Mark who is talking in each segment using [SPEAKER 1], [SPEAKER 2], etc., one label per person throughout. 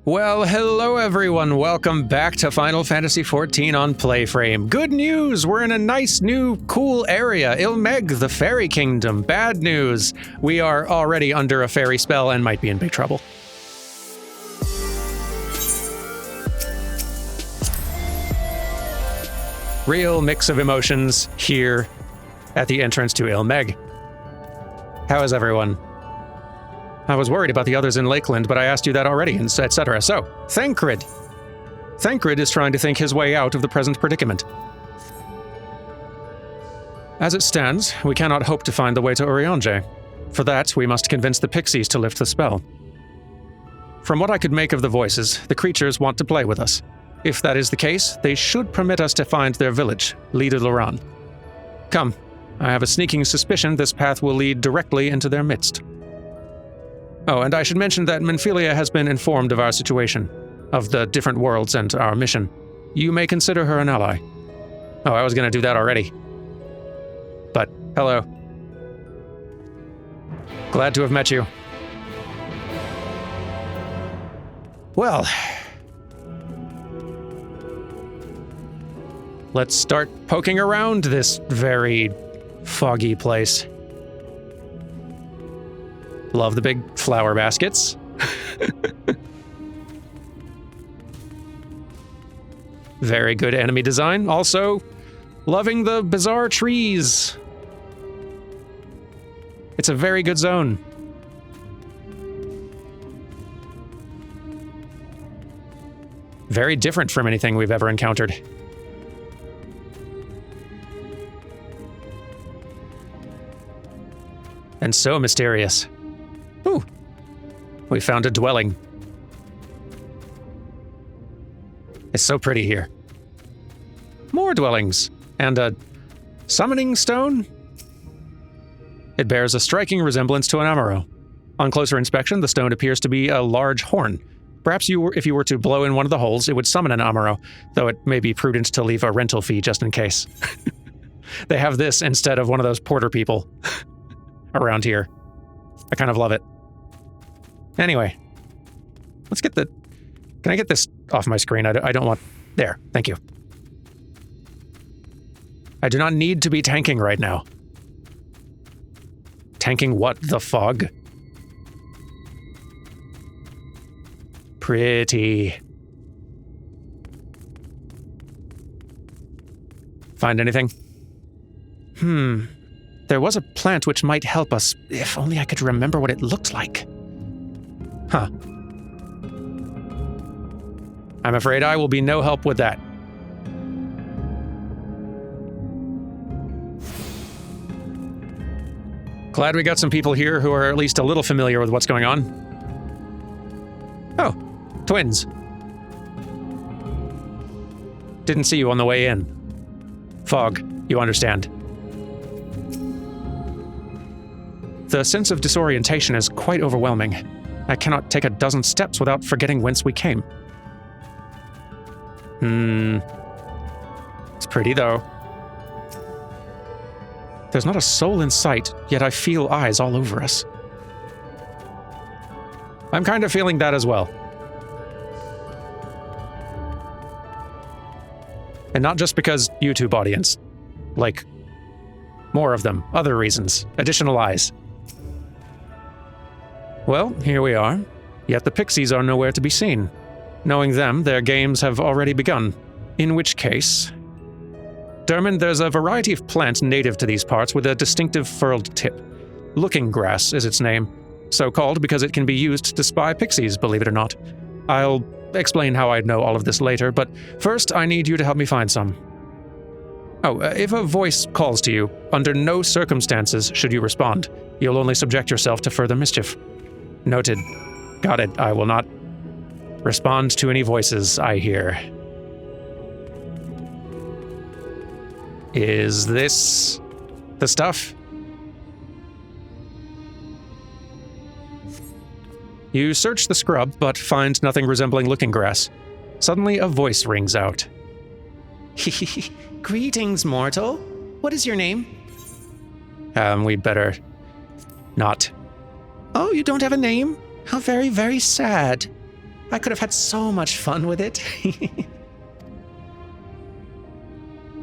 [SPEAKER 1] Well, hello everyone. Welcome back to Final Fantasy XIV on PlayFrame. Good news! We're in a nice, new, cool area, Mheg, the Faerie Kingdom. Bad news! We are already under a fairy spell and might be in big trouble. Real mix of emotions here at the entrance to Mheg. How is everyone? I was worried about the others in Lakeland, but I asked you that already, etc. So, Thancred. Thancred is trying to think his way out of the present predicament. As it stands, we cannot hope to find the way to Urianger. For that, we must convince the pixies to lift the spell. From what I could make of the voices, the creatures want to play with us. If that is the case, they should permit us to find their village, Lida Loran. Come, I have a sneaking suspicion this path will lead directly into their midst. Oh, and I should mention that Menphilia has been informed of our situation, of the different worlds and our mission. You may consider her an ally. Oh, I was going to do that already. But, hello. Glad to have met you. Well, let's start poking around this very foggy place. Love the big flower baskets. Very good enemy design. Also, loving the bizarre trees. It's a very good zone. Very different from anything we've ever encountered. And so mysterious. Ooh, we found a dwelling. It's so pretty here. More dwellings, and a summoning stone? It bears a striking resemblance to an amaro. On closer inspection, the stone appears to be a large horn. Perhaps if you were to blow in one of the holes, it would summon an amaro, though it may be prudent to leave a rental fee just in case. They have this instead of one of those porter people around here. I kind of love it. Anyway, let's get the... Can I get this off my screen? I don't want... There, thank you. I do not need to be tanking right now. Tanking what? The fog? Pretty. Find anything? There was a plant which might help us, if only I could remember what it looked like. Huh. I'm afraid I will be no help with that. Glad we got some people here who are at least a little familiar with what's going on. Oh, twins. Didn't see you on the way in. Fog, you understand. The sense of disorientation is quite overwhelming. I cannot take a dozen steps without forgetting whence we came. It's pretty, though. There's not a soul in sight, yet I feel eyes all over us. I'm kind of feeling that as well. And not just because YouTube audience. Like, more of them, other reasons, additional eyes. Well, here we are, yet the pixies are nowhere to be seen. Knowing them, their games have already begun. In which case... Dermot, there's a variety of plants native to these parts with a distinctive furled tip. Looking grass is its name. So called because it can be used to spy pixies, believe it or not. I'll explain how I know all of this later, but first I need you to help me find some. Oh, if a voice calls to you, under no circumstances should you respond. You'll only subject yourself to further mischief. Noted. Got it. I will not respond to any voices I hear. Is this the stuff? You search the scrub, but find nothing resembling looking grass. Suddenly, a voice rings out.
[SPEAKER 2] Greetings, mortal. What is your name?
[SPEAKER 1] We'd better not.
[SPEAKER 2] Oh, you don't have a name? How very, very sad. I could have had so much fun with it.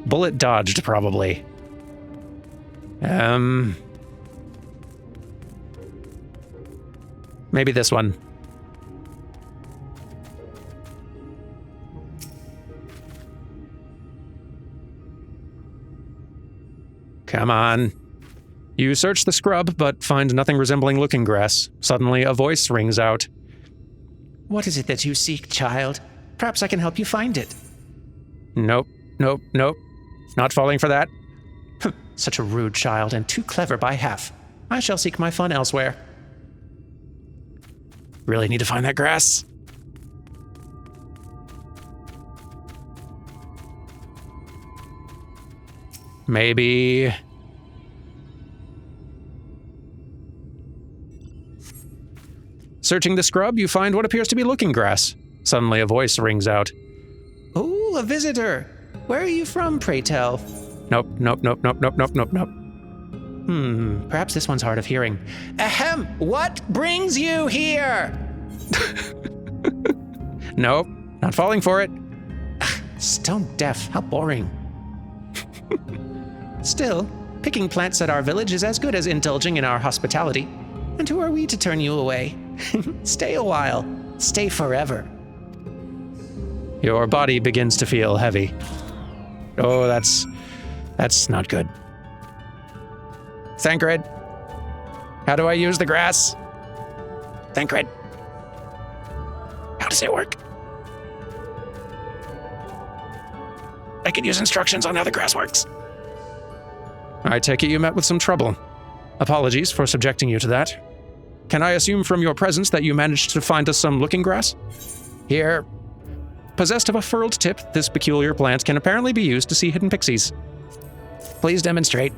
[SPEAKER 1] Bullet dodged, probably. Maybe this one. Come on. You search the scrub, but find nothing resembling looking grass. Suddenly, a voice rings out.
[SPEAKER 2] What is it that you seek, child? Perhaps I can help you find it.
[SPEAKER 1] Nope. Not falling for that.
[SPEAKER 2] Such a rude child, and too clever by half. I shall seek my fun elsewhere.
[SPEAKER 1] Really need to find that grass. Maybe... Searching the scrub, you find what appears to be looking grass. Suddenly, a voice rings out.
[SPEAKER 2] Oh, a visitor. Where are you from, pray tell?
[SPEAKER 1] Nope.
[SPEAKER 2] Perhaps this one's hard of hearing. Ahem, what brings you here?
[SPEAKER 1] Nope, not falling for it.
[SPEAKER 2] Stone deaf, how boring. Still, picking plants at our village is as good as indulging in our hospitality. And who are we to turn you away? Stay a while. Stay forever.
[SPEAKER 1] Your body begins to feel heavy. Oh, that's not good. Thancred. How do I use the grass? Thancred. How does it work? I could use instructions on how the grass works. I take it you met with some trouble. Apologies for subjecting you to that. Can I assume from your presence that you managed to find us some looking grass? Here. Possessed of a furled tip, this peculiar plant can apparently be used to see hidden pixies. Please demonstrate.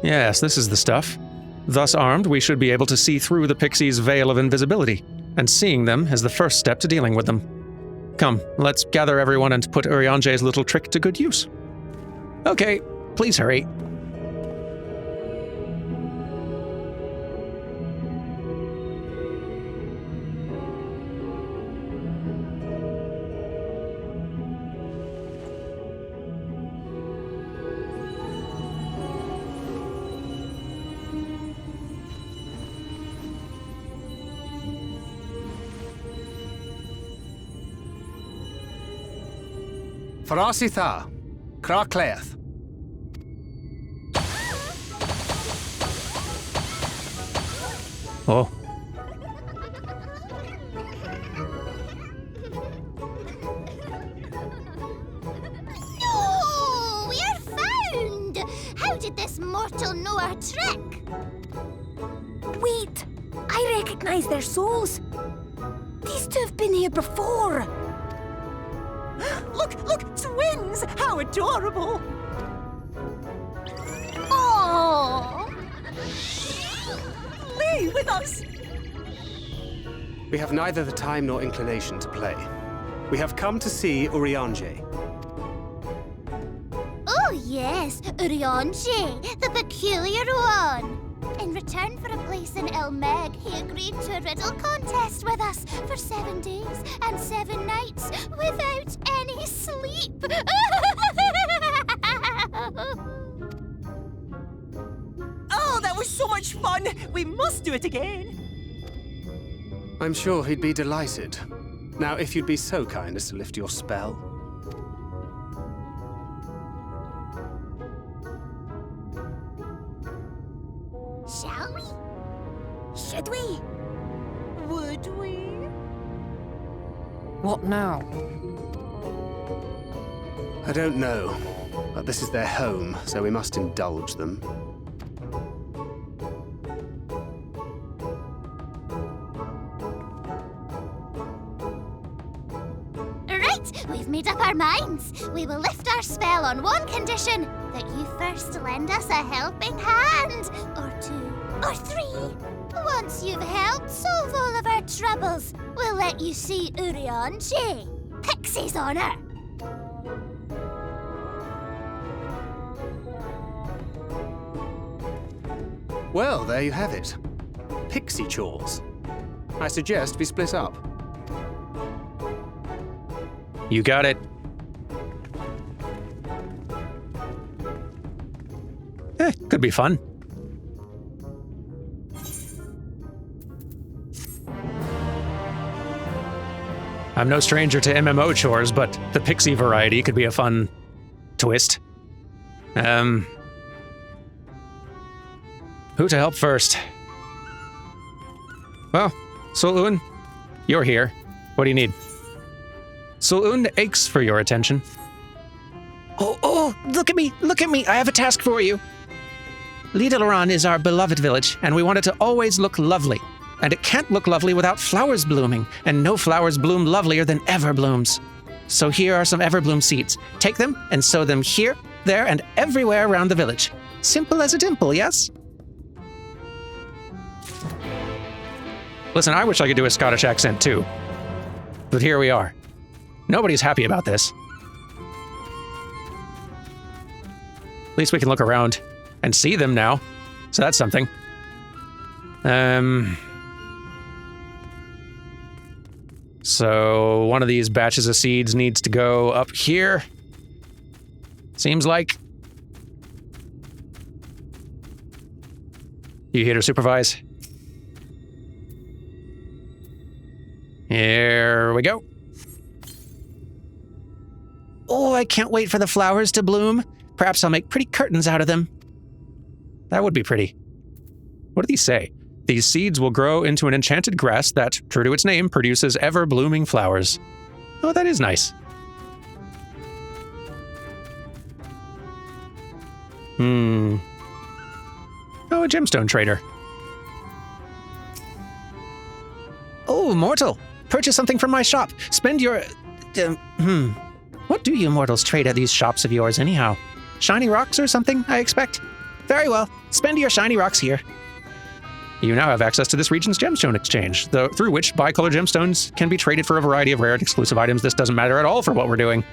[SPEAKER 1] Yes, this is the stuff. Thus armed, we should be able to see through the pixies' veil of invisibility, and seeing them is the first step to dealing with them. Come, let's gather everyone and put Urianje's little trick to good use. Okay, please hurry.
[SPEAKER 3] Faerie tha, Cracleath.
[SPEAKER 1] Oh.
[SPEAKER 4] No! We're found! How did this mortal know our trick?
[SPEAKER 5] Wait! I recognize their souls! These two have been here before!
[SPEAKER 6] Look! Twins! How adorable!
[SPEAKER 4] Oh!
[SPEAKER 6] Plea with us!
[SPEAKER 3] We have neither the time nor inclination to play. We have come to see Urianje.
[SPEAKER 4] Oh yes, Urianje, the peculiar one. In return for a place in Mheg, he agreed to a riddle contest with us for 7 days and 7 nights without any sleep.
[SPEAKER 6] Oh, that was so much fun! We must do it again!
[SPEAKER 3] I'm sure he'd be delighted. Now, if you'd be so kind as to lift your spell.
[SPEAKER 4] Shall we?
[SPEAKER 5] Should we?
[SPEAKER 6] Would we?
[SPEAKER 5] What now?
[SPEAKER 3] I don't know, but this is their home, so we must indulge them.
[SPEAKER 4] Right, we've made up our minds. We will lift our spell on one condition, that you first lend us a helping hand, or 2, or 3. Once you've helped solve all of our troubles, we'll let you see Urianje. Pixie's honor.
[SPEAKER 3] Well, there you have it. Pixie chores. I suggest we split up.
[SPEAKER 1] You got it. Could be fun. I'm no stranger to MMO chores, but the pixie variety could be a fun twist. Who to help first? Well, Sul'un, you're here. What do you need? Sul'un aches for your attention.
[SPEAKER 2] Oh, look at me, I have a task for you. Lideloran is our beloved village, and we want it to always look lovely. And it can't look lovely without flowers blooming, and no flowers bloom lovelier than Everblooms. So here are some Everbloom seeds. Take them and sow them here, there, and everywhere around the village. Simple as a dimple, yes?
[SPEAKER 1] Listen, I wish I could do a Scottish accent too. But here we are. Nobody's happy about this. At least we can look around and see them now. So that's something. So one of these batches of seeds needs to go up here. Seems like. You here to supervise? Here we go.
[SPEAKER 2] Oh, I can't wait for the flowers to bloom. Perhaps I'll make pretty curtains out of them.
[SPEAKER 1] That would be pretty. What do these say? These seeds will grow into an enchanted grass that, true to its name, produces ever-blooming flowers. Oh, that is nice. Oh, a gemstone trader.
[SPEAKER 2] Oh, mortal. Purchase something from my shop. Spend your... What do you mortals trade at these shops of yours anyhow? Shiny rocks or something, I expect? Very well. Spend your shiny rocks here.
[SPEAKER 1] You now have access to this region's gemstone exchange, through which bicolor gemstones can be traded for a variety of rare and exclusive items. This doesn't matter at all for what we're doing.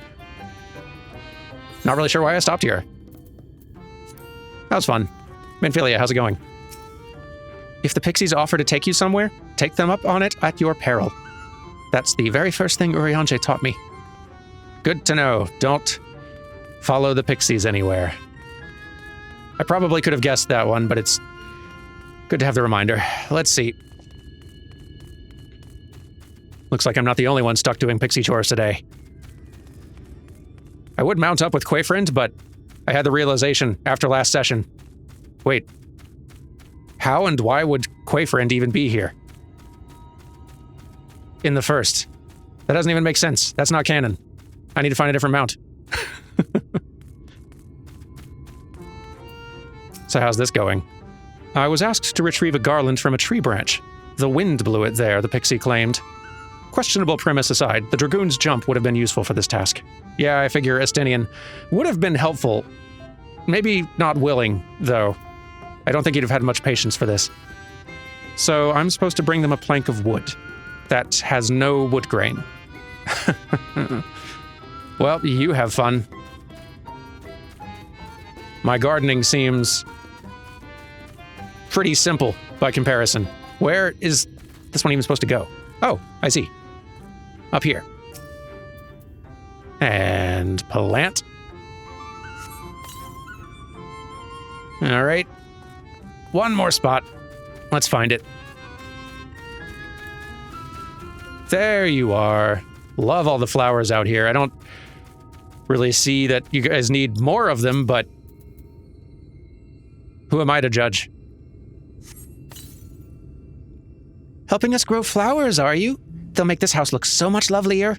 [SPEAKER 1] Not really sure why I stopped here. That was fun. Minfilia, how's it going? If the pixies offer to take you somewhere, take them up on it at your peril. That's the very first thing Urianger taught me. Good to know. Don't follow the pixies anywhere. I probably could have guessed that one, but it's good to have the reminder. Let's see. Looks like I'm not the only one stuck doing pixie chores today. I would mount up with Quayfriend, but I had the realization after last session. Wait. How and why would Quayfriend even be here? In the first. That doesn't even make sense. That's not canon. I need to find a different mount. So how's this going? I was asked to retrieve a garland from a tree branch. The wind blew it there, the pixie claimed. Questionable premise aside, the Dragoon's jump would have been useful for this task. Yeah, I figure Estinian would have been helpful. Maybe not willing, though. I don't think he'd have had much patience for this. So I'm supposed to bring them a plank of wood that has no wood grain. Well, you have fun. My gardening seems pretty simple by comparison. Where is this one even supposed to go? Oh, I see. Up here. And plant. All right. One more spot. Let's find it. There you are. Love all the flowers out here. I don't really see that you guys need more of them, but who am I to judge?
[SPEAKER 2] Helping us grow flowers, are you? They'll make this house look so much lovelier.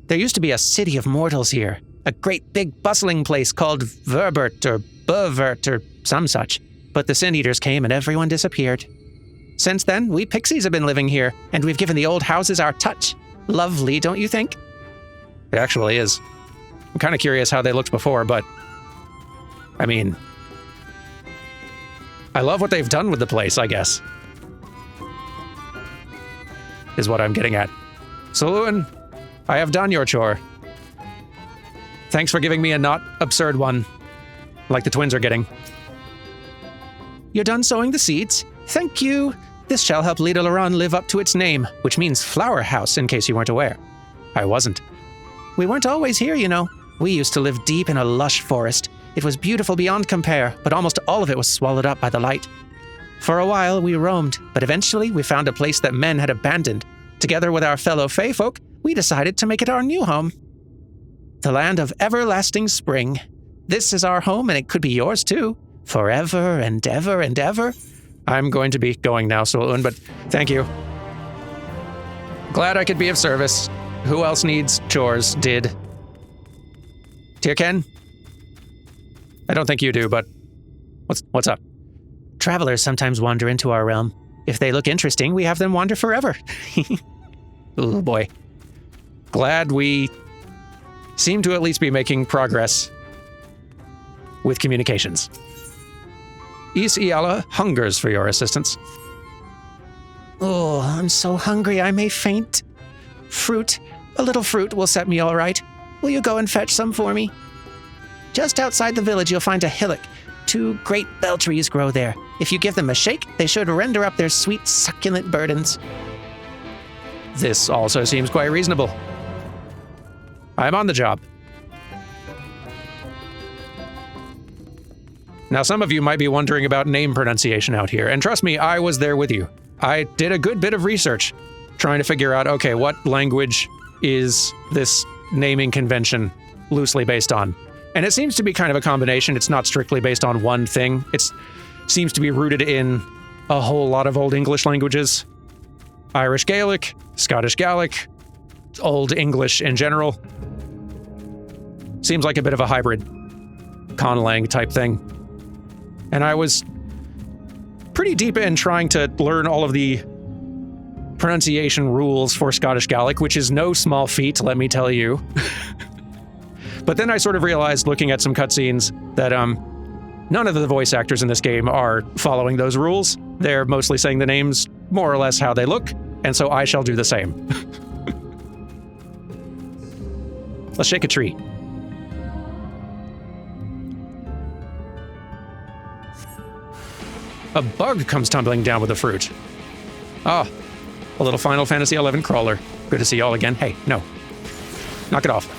[SPEAKER 2] There used to be a city of mortals here. A great big bustling place called Verbert or Buvert or some such. But the Sin Eaters came and everyone disappeared. Since then, we pixies have been living here, and we've given the old houses our touch. Lovely, don't you think?
[SPEAKER 1] It actually is. I'm kind of curious how they looked before, but I mean, I love what they've done with the place, I guess. Is what I'm getting at. Sul'un, I have done your chore. Thanks for giving me a not absurd one, like the twins are getting.
[SPEAKER 2] you're done sowing the seeds. Thank you. This shall help Leda Laran live up to its name, which means flower house, in case you weren't aware.
[SPEAKER 1] I wasn't.
[SPEAKER 2] We weren't always here, you know. We used to live deep in a lush forest. It was beautiful beyond compare, but almost all of it was swallowed up by the light. For a while, we roamed, but eventually we found a place that men had abandoned. Together with our fellow Fae folk, we decided to make it our new home. The land of everlasting spring. This is our home, and it could be yours too. Forever and ever and ever.
[SPEAKER 1] I'm going to be going now, Solun, but thank you. Glad I could be of service. Who else needs chores? Did. Tierken? I don't think you do, but what's up?
[SPEAKER 2] Travelers sometimes wander into our realm. If they look interesting, we have them wander forever.
[SPEAKER 1] Oh boy. Glad we seem to at least be making progress with communications. East Iala hungers for your assistance.
[SPEAKER 2] Oh, I'm so hungry I may faint. Fruit. A little fruit will set me all right. Will you go and fetch some for me? Just outside the village, you'll find a hillock. 2 great bell trees grow there. If you give them a shake, they should render up their sweet, succulent burdens.
[SPEAKER 1] This also seems quite reasonable. I'm on the job. Now, some of you might be wondering about name pronunciation out here, and trust me, I was there with you. I did a good bit of research trying to figure out, okay, what language is this naming convention loosely based on? And it seems to be kind of a combination. It's not strictly based on one thing. It seems to be rooted in a whole lot of Old English languages. Irish Gaelic, Scottish Gaelic, Old English in general. Seems like a bit of a hybrid conlang type thing. And I was pretty deep in trying to learn all of the pronunciation rules for Scottish Gaelic, which is no small feat, let me tell you. But then I sort of realized, looking at some cutscenes, that none of the voice actors in this game are following those rules. They're mostly saying the names more or less how they look, and so I shall do the same. Let's shake a tree. A bug comes tumbling down with the fruit. Ah, a little Final Fantasy XI crawler. Good to see y'all again. Hey, no. Knock it off.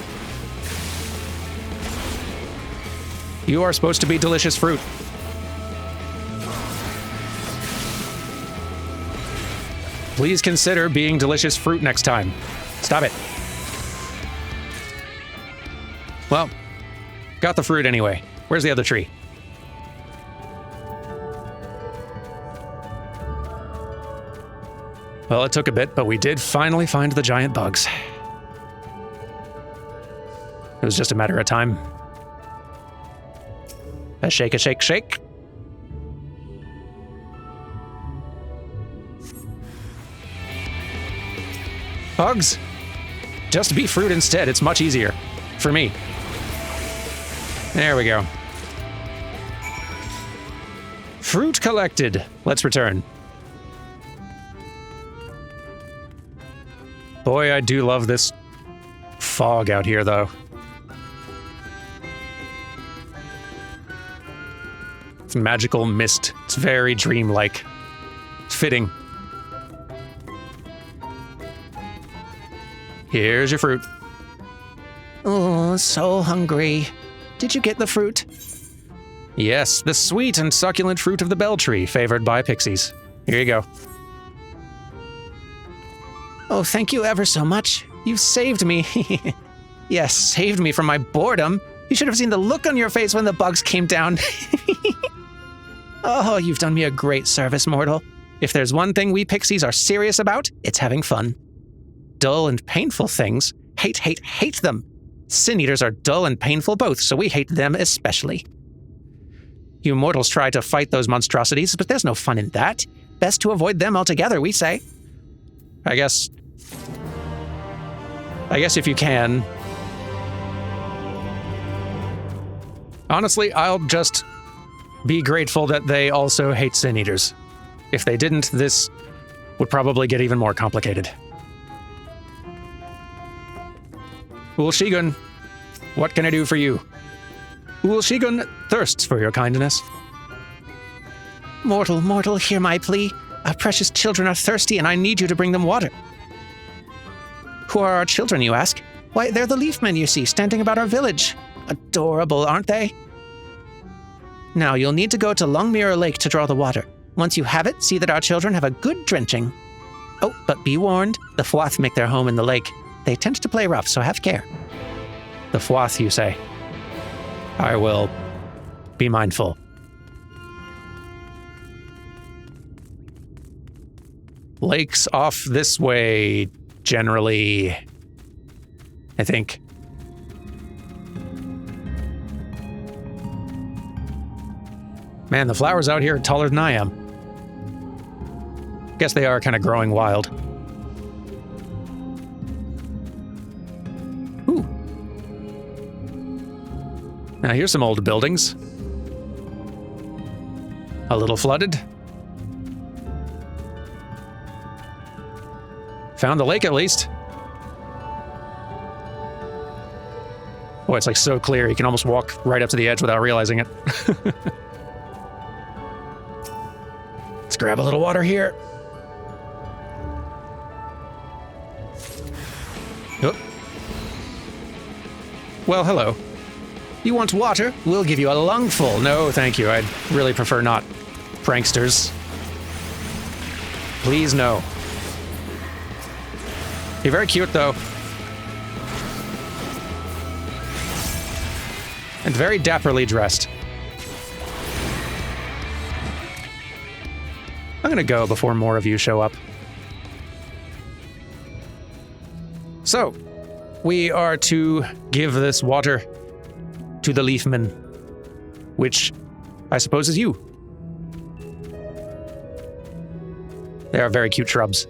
[SPEAKER 1] You are supposed to be delicious fruit. Please consider being delicious fruit next time. Stop it. Well, got the fruit anyway. Where's the other tree? Well, it took a bit, but we did finally find the giant bugs. It was just a matter of time. A shake, shake. Bugs? Just be fruit instead. It's much easier. For me. There we go. Fruit collected. Let's return. Boy, I do love this fog out here, though. It's magical mist. It's very dreamlike. It's fitting. Here's your fruit.
[SPEAKER 2] Oh, so hungry. Did you get the fruit?
[SPEAKER 1] Yes, the sweet and succulent fruit of the bell tree, favored by pixies. Here you go.
[SPEAKER 2] Oh, thank you ever so much. You've saved me. Yes, saved me from my boredom. You should have seen the look on your face when the bugs came down. Oh, you've done me a great service, mortal. If there's one thing we pixies are serious about, it's having fun. Dull and painful things, hate them. Sin Eaters are dull and painful both, so we hate them especially. You mortals try to fight those monstrosities, but there's no fun in that. Best to avoid them altogether, we say.
[SPEAKER 1] I guess if you can. Honestly, I'll just be grateful that they also hate Sin Eaters. If they didn't, this would probably get even more complicated. Sigun, what can I do for you? Sigun thirsts for your kindness.
[SPEAKER 2] Mortal, hear my plea. Our precious children are thirsty, and I need you to bring them water. Who are our children, you ask? Why, they're the leafmen you see, standing about our village. Adorable, aren't they? Now, you'll need to go to Longmirror Lake to draw the water. Once you have it, see that our children have a good drenching. Oh, but be warned, the Fwath make their home in the lake. They tend to play rough, so have care.
[SPEAKER 1] The Fwath, you say? I will be mindful. Lake's off this way, generally, I think. Man, the flowers out here are taller than I am. Guess they are kind of growing wild. Ooh. Now here's some old buildings. A little flooded. Found the lake at least. Boy, it's like so clear you can almost walk right up to the edge without realizing it. Let's grab a little water here. Oh. Well, hello. You want water? We'll give you a lungful. No, thank you. I'd really prefer not. Pranksters. Please, no. You're very cute, though. And very dapperly dressed. I'm gonna go before more of you show up. So, we are to give this water to the Leafmen, which I suppose is you. They are very cute shrubs.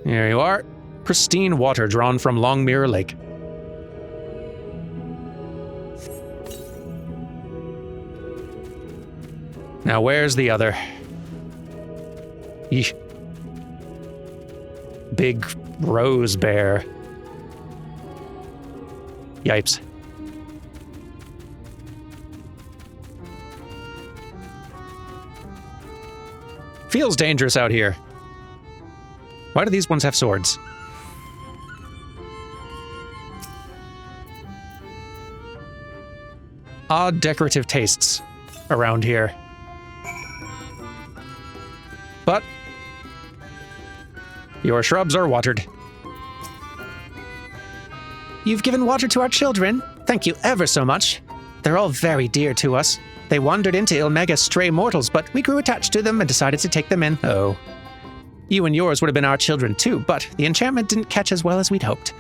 [SPEAKER 1] Here you are. Pristine water drawn from Longmirror Lake. Now where's the other? Eesh. Big rose bear. Yipes. Feels dangerous out here. Why do these ones have swords? Odd decorative tastes around here. But your shrubs are watered.
[SPEAKER 2] You've given water to our children. Thank you ever so much. They're all very dear to us. They wandered into Ilmeg as stray mortals, but we grew attached to them and decided to take them in.
[SPEAKER 1] Oh.
[SPEAKER 2] You and yours would have been our children too, but the enchantment didn't catch as well as we'd hoped.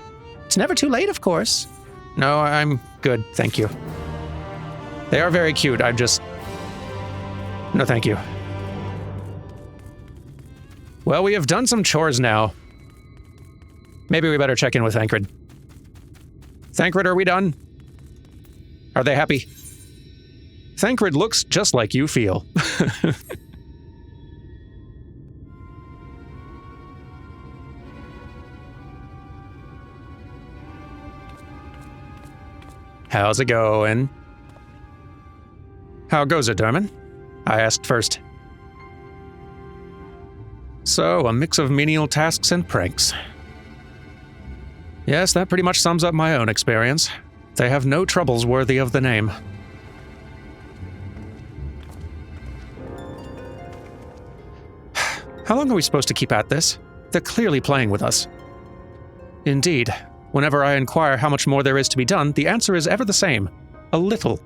[SPEAKER 2] It's never too late, of course.
[SPEAKER 1] No, I'm good, thank you. They are very cute, I'm just... No, thank you. Well, we have done some chores now. Maybe we better check in with Thancred. Thancred, are we done? Are they happy? Thancred looks just like you feel. How's it going? How goes it, Dermot? I asked first. So, a mix of menial tasks and pranks. Yes, that pretty much sums up my own experience. They have no troubles worthy of the name. How long are we supposed to keep at this? They're clearly playing with us. Indeed, whenever I inquire how much more there is to be done, the answer is ever the same. A little.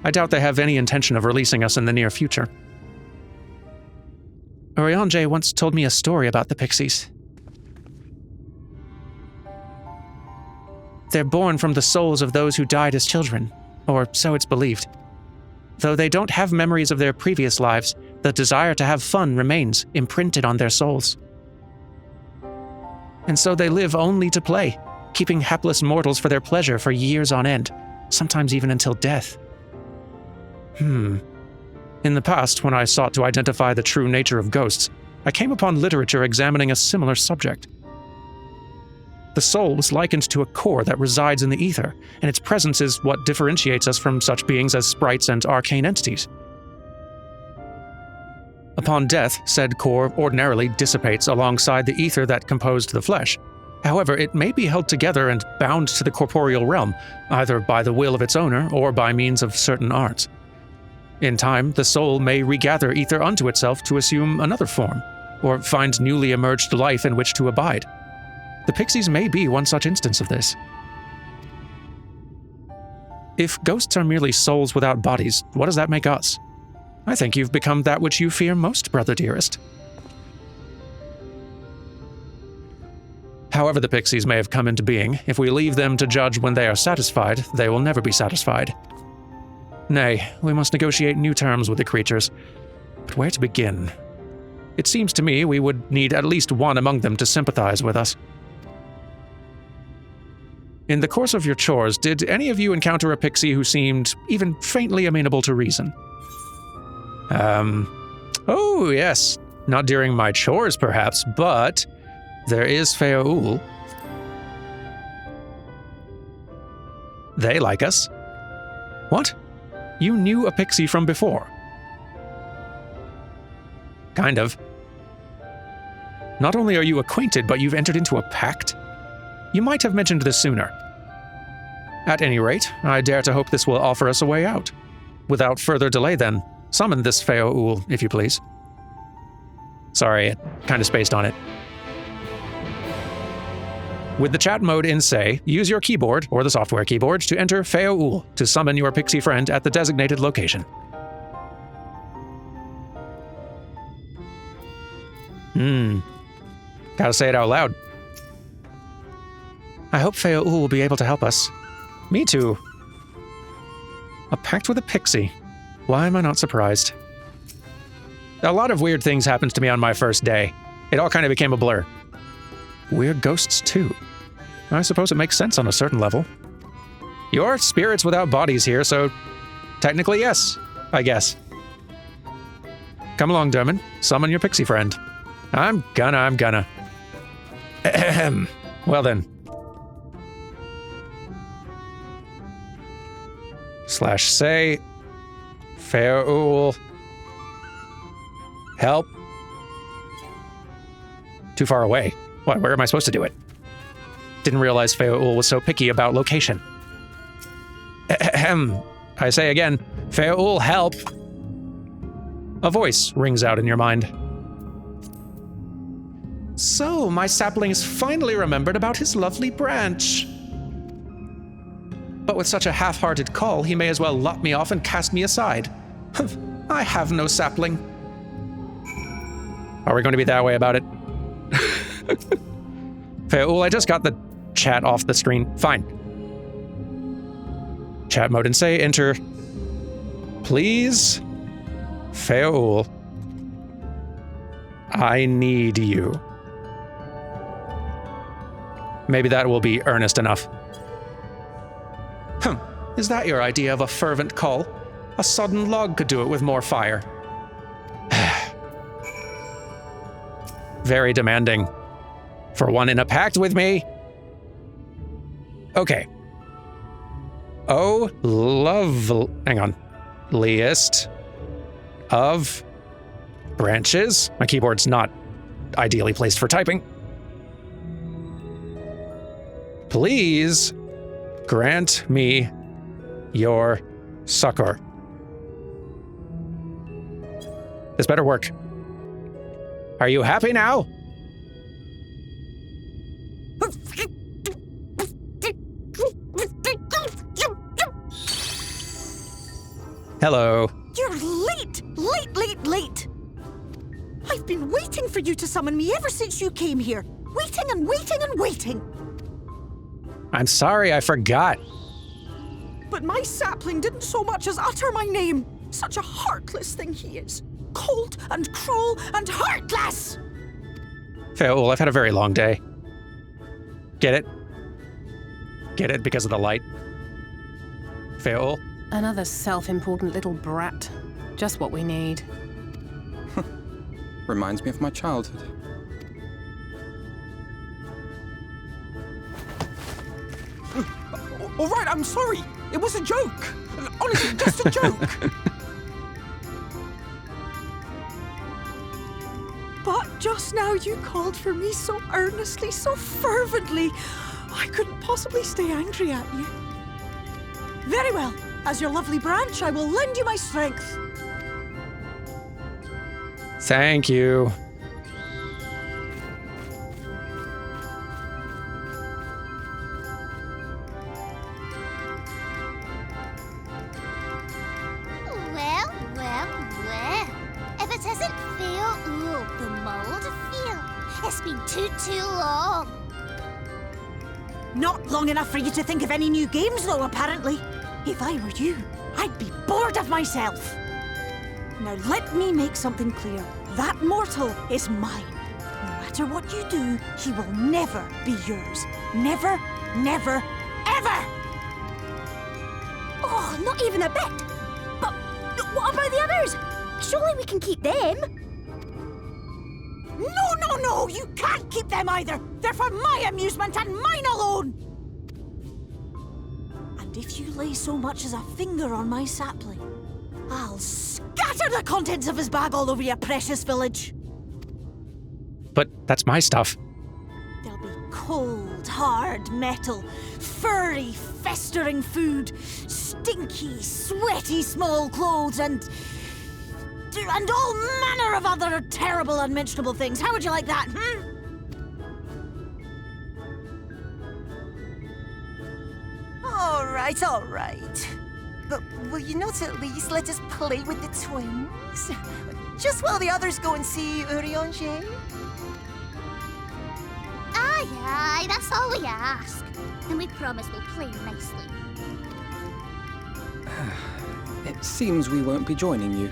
[SPEAKER 1] I doubt they have any intention of releasing us in the near future.
[SPEAKER 2] Oriange once told me a story about the pixies. They're born from the souls of those who died as children, or so it's believed. Though they don't have memories of their previous lives, the desire to have fun remains imprinted on their souls. And so they live only to play, keeping hapless mortals for their pleasure for years on end, sometimes even until death. In the past, when I sought to identify the true nature of ghosts, I came upon literature examining a similar subject. The soul was likened to a core that resides in the ether, and its presence is what differentiates us from such beings as sprites and arcane entities.
[SPEAKER 1] Upon death, said core ordinarily dissipates alongside the ether that composed the flesh. However, it may be held together and bound to the corporeal realm, either by the will of its owner or by means of certain arts. In time, the soul may regather ether unto itself to assume another form, or find newly emerged life in which to abide. The pixies may be one such instance of this. If ghosts are merely souls without bodies, what does that make us? I think you've become that which you fear most, brother dearest. However the pixies may have come into being, if we leave them to judge when they are satisfied, they will never be satisfied. Nay, we must negotiate new terms with the creatures. But where to begin? It seems to me we would need at least one among them to sympathize with us. In the course of your chores, did any of you encounter a pixie who seemed even faintly amenable to reason? Oh yes, not during my chores perhaps, but there is Faerie. They like us. What? You knew a pixie from before? Kind of. Not only are you acquainted, but you've entered into a pact? You might have mentioned this sooner. At any rate, I dare to hope this will offer us a way out. Without further delay then, summon this Faerie, if you please. Sorry, I kind of spaced on it. With the chat mode in Say, use your keyboard, or the software keyboard, to enter Faerie to summon your pixie friend at the designated location. Gotta say it out loud. I hope Faerie will be able to help us. Me too. A pact with a pixie. Why am I not surprised? A lot of weird things happened to me on my first day. It all kind of became a blur. We're ghosts too. I suppose it makes sense on a certain level. You're spirits without bodies here, so technically yes, I guess. Come along, Dermot. Summon your pixie friend. I'm gonna. Ahem. Well then. /say Faerie. Help. Too far away. What, where am I supposed to do it? Didn't realize Faerie was so picky about location. Ahem. I say again, Faerie, help. A voice rings out in your mind. So, my sapling's finally remembered about his lovely branch. But with such a half-hearted call, he may as well lop me off and cast me aside. I have no sapling. Are we going to be that way about it? Faerie, I just got the chat off the screen. Fine. Chat mode and say, enter. Please, Faerie. I need you. Maybe that will be earnest enough. Is that your idea of a fervent call? A sodden log could do it with more fire. Very demanding. For one in a pact with me? Okay. Oh, hang on. Loveliest of branches. My keyboard's not ideally placed for typing. Please grant me your succor. This better work. Are you happy now? Hello.
[SPEAKER 6] You're late! Late! I've been waiting for you to summon me ever since you came here. Waiting and waiting and waiting.
[SPEAKER 1] I'm sorry, I forgot.
[SPEAKER 6] But my sapling didn't so much as utter my name. Such a heartless thing he is. Cold and cruel and heartless!
[SPEAKER 1] Faerie, I've had a very long day. Get it? Get it because of the light? Faerie?
[SPEAKER 7] Another self-important little brat. Just what we need.
[SPEAKER 8] Reminds me of my childhood.
[SPEAKER 6] All right, I'm sorry. It was a joke. Honestly, just a joke. Just now you called for me so earnestly, so fervently. I couldn't possibly stay angry at you. Very well. As your lovely branch, I will lend you my strength.
[SPEAKER 1] Thank you.
[SPEAKER 4] Well, well, well. If it isn't Faerie, the mould feel. It's been too long.
[SPEAKER 6] Not long enough for you to think of any new games, though, apparently. If I were you, I'd be bored of myself. Now let me make something clear. That mortal is mine. No matter what you do, he will never be yours. Never, never, ever!
[SPEAKER 5] Oh, not even a bit. But what about the others? Surely we can keep them.
[SPEAKER 6] No, you can't keep them either. They're for my amusement and mine alone. And if you lay so much as a finger on my sapling, I'll scatter the contents of his bag all over your precious village.
[SPEAKER 1] But that's my stuff.
[SPEAKER 6] There'll be cold, hard metal, furry, festering food, stinky, sweaty small clothes, and all manner of other terrible, unmentionable things. How would you like that,
[SPEAKER 8] All right. But will you not at least let us play with the twins? Just while the others go and see Urianger?
[SPEAKER 4] Aye, that's all we ask. And we promise we'll play nicely.
[SPEAKER 9] It seems we won't be joining you.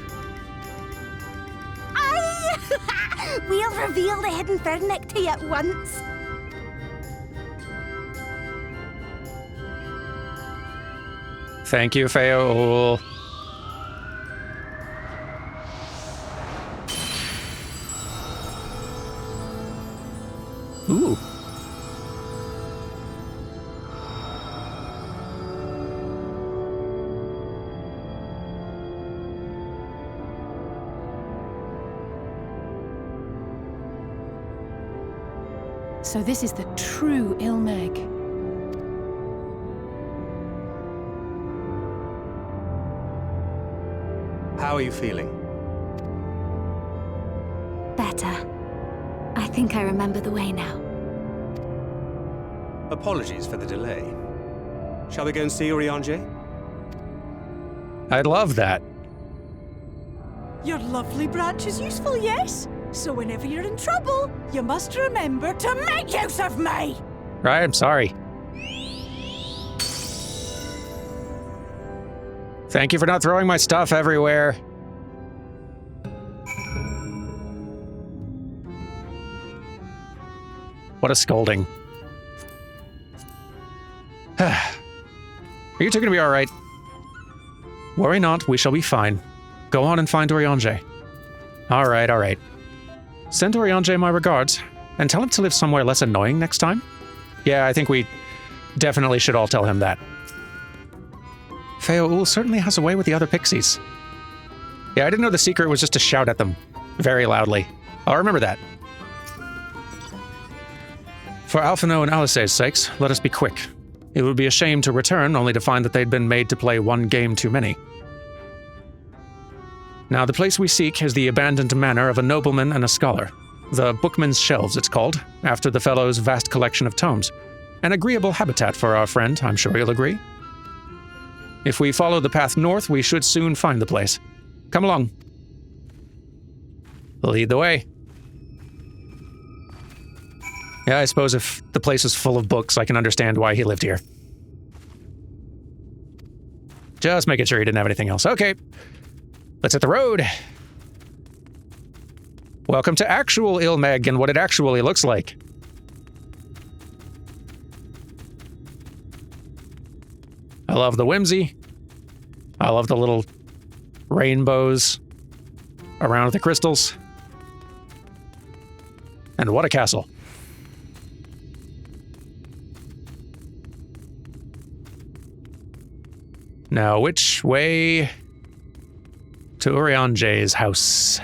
[SPEAKER 5] Aye! We'll reveal the hidden Fernic to you at once.
[SPEAKER 1] Thank you, Faerie. Ooh.
[SPEAKER 7] So this is the true Mheg.
[SPEAKER 3] How are you feeling?
[SPEAKER 5] Better. I think I remember the way now.
[SPEAKER 3] Apologies for the delay. Shall we go and see Urianger?
[SPEAKER 1] I'd love that.
[SPEAKER 6] Your lovely branch is useful, yes? So whenever you're in trouble, you must remember to make use of me!
[SPEAKER 1] Right, I'm sorry. Thank you for not throwing my stuff everywhere. What a scolding. Are you two gonna be alright? Worry not, we shall be fine. Go on and find Urianger. Alright. Send Urianger my regards, and tell him to live somewhere less annoying next time. Yeah, I think we definitely should all tell him that. Faerie certainly has a way with the other pixies. Yeah, I didn't know the secret was just to shout at them very loudly. I'll remember that. For Alphino and Alice's sakes, let us be quick. It would be a shame to return only to find that they'd been made to play one game too many. Now, the place we seek is the abandoned manor of a nobleman and a scholar. The Bookman's Shelves, it's called, after the fellow's vast collection of tomes. An agreeable habitat for our friend, I'm sure you'll agree. If we follow the path north, we should soon find the place. Come along. Lead the way. Yeah, I suppose if the place is full of books, I can understand why he lived here. Just making sure he didn't have anything else. Okay. Let's hit the road. Welcome to actual Mheg and what it actually looks like. I love the whimsy. I love the little rainbows around the crystals. And what a castle. Now, which way to Urianger's house?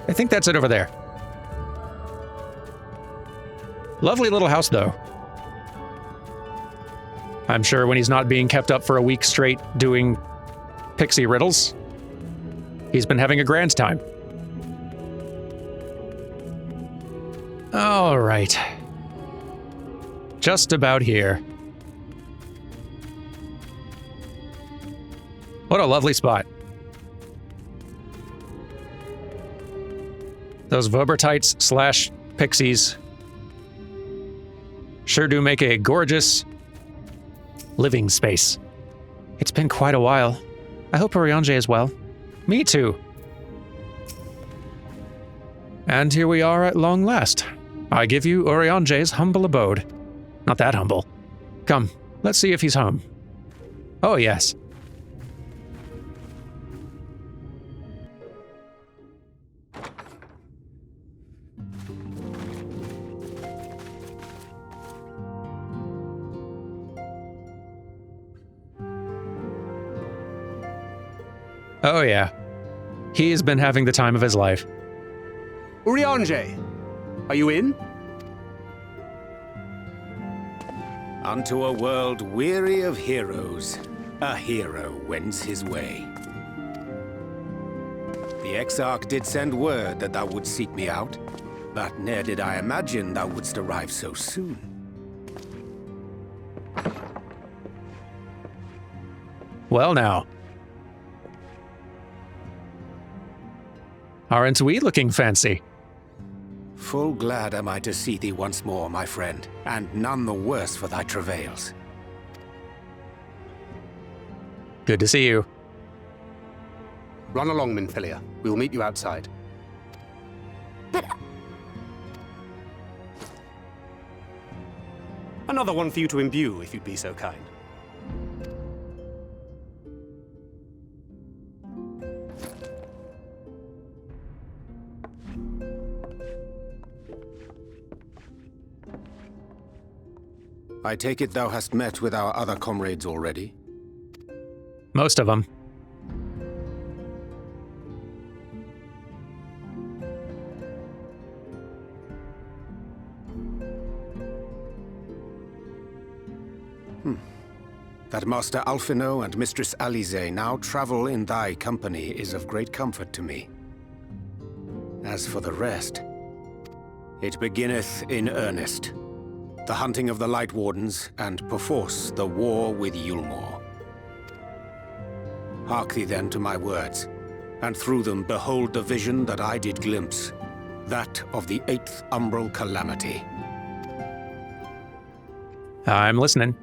[SPEAKER 1] I think that's it over there. Lovely little house, though. I'm sure when he's not being kept up for a week straight doing pixie riddles, he's been having a grand time. All right. Just about here. What a lovely spot. Those Vobertites / pixies sure do make a gorgeous living space.
[SPEAKER 2] It's been quite a while. I hope Oriange is well.
[SPEAKER 1] Me too. And here we are at long last. I give you Oriange's humble abode. Not that humble. Come, let's see if he's home. Oh, yes. Oh, yeah. He's been having the time of his life.
[SPEAKER 3] Oriange, are you in?
[SPEAKER 10] Unto a world weary of heroes, a hero wends his way. The Exarch did send word that thou wouldst seek me out, but ne'er did I imagine thou wouldst arrive so soon.
[SPEAKER 1] Well now. Aren't we looking fancy?
[SPEAKER 10] Full glad am I to see thee once more, my friend, and none the worse for thy travails.
[SPEAKER 1] Good to see you.
[SPEAKER 3] Run along, Minfilia. We will meet you outside.
[SPEAKER 5] But...
[SPEAKER 3] Another one for you to imbue, if you'd be so kind.
[SPEAKER 10] I take it thou hast met with our other comrades already?
[SPEAKER 1] Most of them.
[SPEAKER 10] That Master Alphino and Mistress Alize now travel in thy company is of great comfort to me. As for the rest, it beginneth in earnest. The hunting of the Light Wardens, and perforce the war with Yulmore. Hark thee then to my words, and through them behold the vision that I did glimpse, that of the 8th Umbral Calamity.
[SPEAKER 1] I'm listening.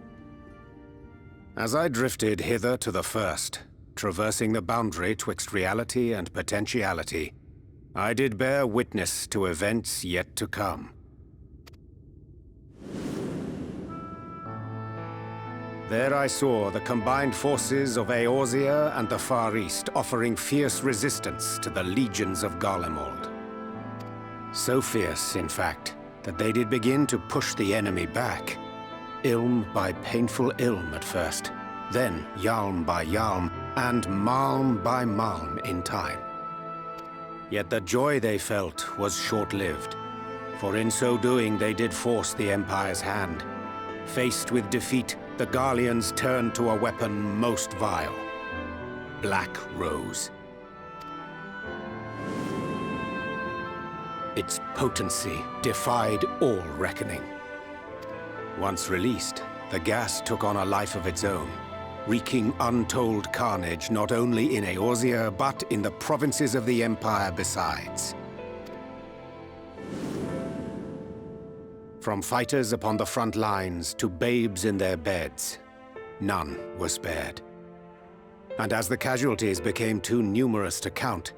[SPEAKER 10] As I drifted hither to the first, traversing the boundary twixt reality and potentiality, I did bear witness to events yet to come. There I saw the combined forces of Eorzea and the Far East offering fierce resistance to the legions of Garlemald. So fierce, in fact, that they did begin to push the enemy back. Ilm by painful ilm at first, then Yalm by Yalm, and Malm by Malm in time. Yet the joy they felt was short-lived, for in so doing they did force the Empire's hand. Faced with defeat, the Garleans turned to a weapon most vile: Black Rose. Its potency defied all reckoning. Once released, the gas took on a life of its own, wreaking untold carnage not only in Eorzea, but in the provinces of the Empire besides. From fighters upon the front lines to babes in their beds, none were spared. And as the casualties became too numerous to count,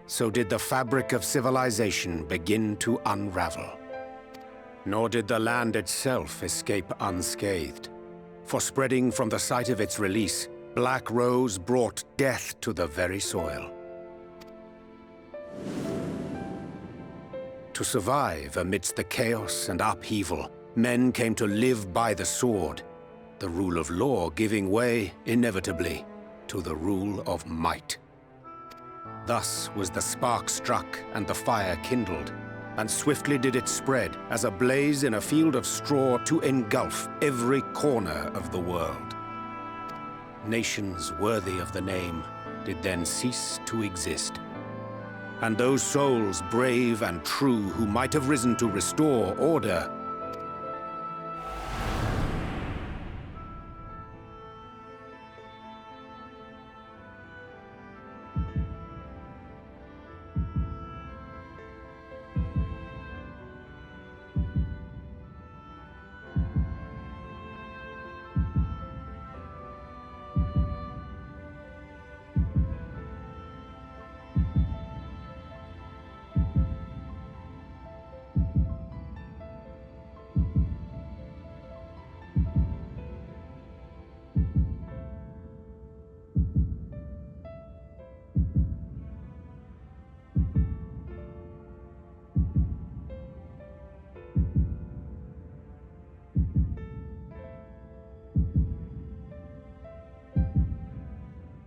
[SPEAKER 10] so did the fabric of civilization begin to unravel. Nor did the land itself escape unscathed, for spreading from the site of its release, Black Rose brought death to the very soil. To survive amidst the chaos and upheaval, men came to live by the sword, the rule of law giving way, inevitably, to the rule of might. Thus was the spark struck and the fire kindled, and swiftly did it spread as a blaze in a field of straw to engulf every corner of the world. Nations worthy of the name did then cease to exist, and those souls brave and true who might have risen to restore order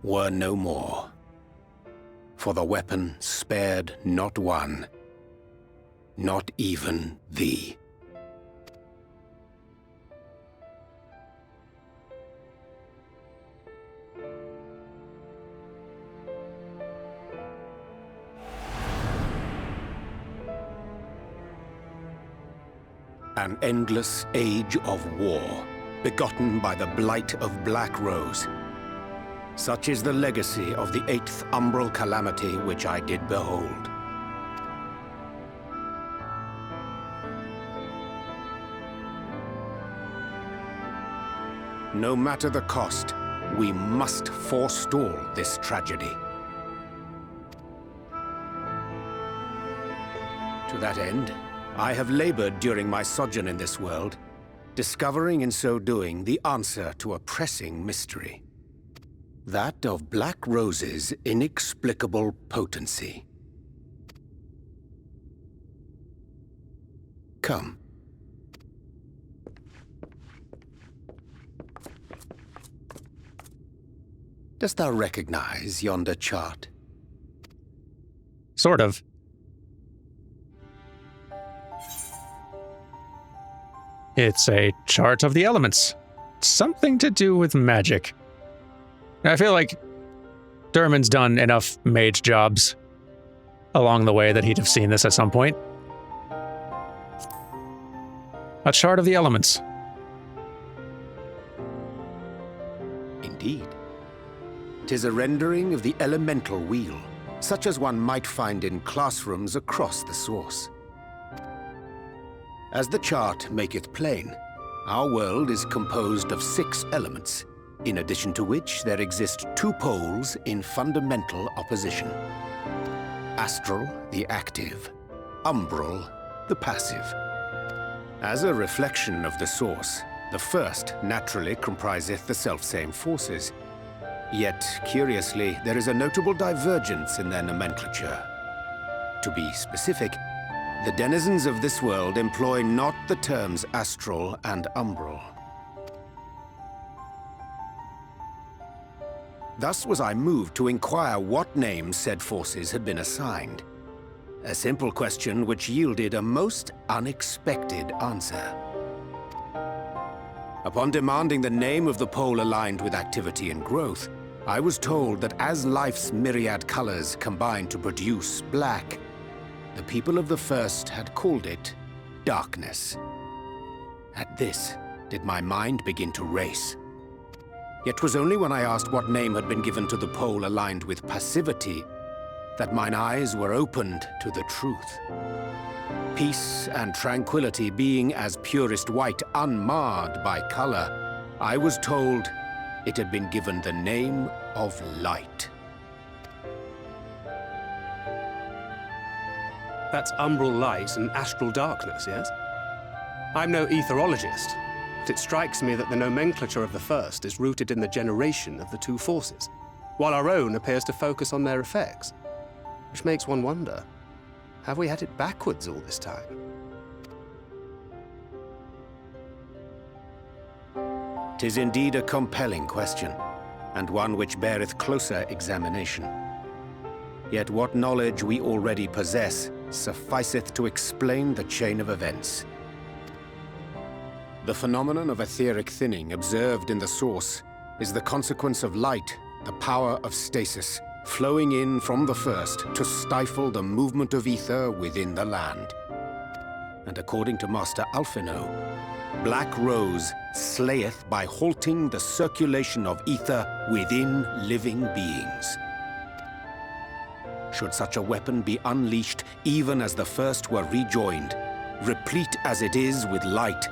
[SPEAKER 10] were no more. For the weapon spared not one, not even thee. An endless age of war, begotten by the blight of Black Rose. Such is the legacy of the 8th umbral calamity which I did behold. No matter the cost, we must forestall this tragedy. To that end, I have labored during my sojourn in this world, discovering in so doing the answer to a pressing mystery. That of Black Rose's inexplicable potency. Come. Dost thou recognize yonder chart?
[SPEAKER 1] Sort of. It's a chart of the elements. Something to do with magic. I feel like Dermond's done enough mage jobs along the way that he'd have seen this at some point. A chart of the elements.
[SPEAKER 10] Indeed. 'Tis a rendering of the elemental wheel, such as one might find in classrooms across the source. As the chart maketh plain, our world is composed of 6 elements, in addition to which there exist 2 poles in fundamental opposition. Astral, the active; umbral, the passive. As a reflection of the source, the first naturally compriseth the selfsame forces. Yet, curiously, there is a notable divergence in their nomenclature. To be specific, the denizens of this world employ not the terms astral and umbral. Thus was I moved to inquire what names said forces had been assigned. A simple question which yielded a most unexpected answer. Upon demanding the name of the pole aligned with activity and growth, I was told that as life's myriad colors combine to produce black, the people of the first had called it darkness. At this, did my mind begin to race. Yet 'twas only when I asked what name had been given to the pole aligned with passivity that mine eyes were opened to the truth. Peace and tranquility being as purest white, unmarred by color, I was told it had been given the name of light.
[SPEAKER 3] That's umbral light and astral darkness, yes? I'm no etherologist, but it strikes me that the nomenclature of the first is rooted in the generation of the 2 forces, while our own appears to focus on their effects. Which makes one wonder, have we had it backwards all this time?
[SPEAKER 10] "'Tis indeed a compelling question, and one which beareth closer examination. Yet what knowledge we already possess sufficeth to explain the chain of events. The phenomenon of etheric thinning observed in the source is the consequence of light, the power of stasis, flowing in from the first to stifle the movement of ether within the land. And according to Master Alphino, Black Rose slayeth by halting the circulation of ether within living beings. Should such a weapon be unleashed even as the first were rejoined, replete as it is with light,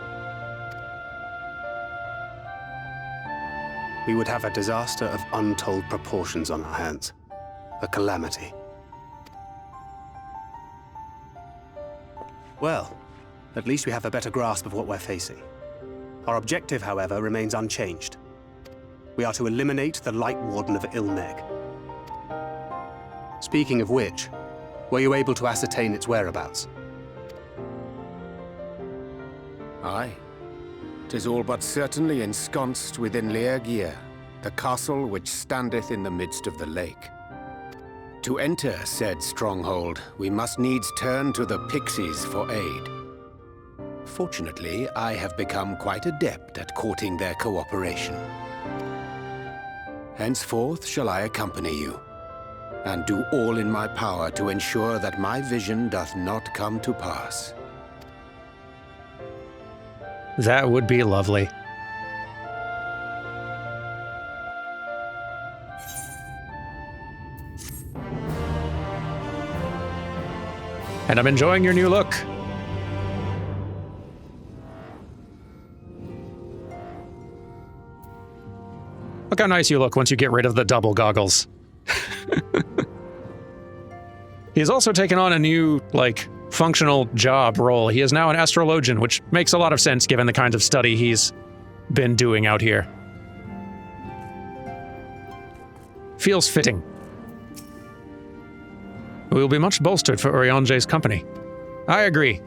[SPEAKER 3] we would have a disaster of untold proportions on our hands. A calamity. Well, at least we have a better grasp of what we're facing. Our objective, however, remains unchanged. We are to eliminate the Light Warden of Mheg. Speaking of which, were you able to ascertain its whereabouts?
[SPEAKER 10] Aye. 'Tis all but certainly ensconced within Leargear, the castle which standeth in the midst of the lake. To enter said stronghold, we must needs turn to the pixies for aid. Fortunately, I have become quite adept at courting their cooperation. Henceforth shall I accompany you, and do all in my power to ensure that my vision doth not come to pass.
[SPEAKER 1] That would be lovely. And I'm enjoying your new look. Look how nice you look once you get rid of the double goggles. He's also taken on a new, functional job role. He is now an astrologian, which makes a lot of sense given the kinds of study he's been doing out here. Feels fitting. We will be much bolstered for Urianger's company. I agree.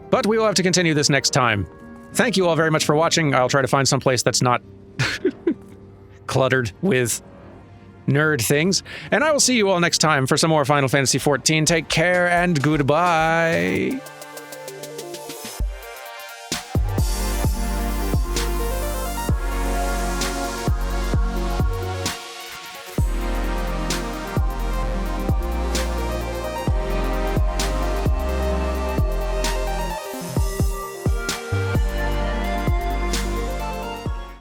[SPEAKER 1] But we will have to continue this next time. Thank you all very much for watching. I'll try to find some place that's not cluttered with nerd things. And I will see you all next time for some more Final Fantasy XIV. Take care and goodbye.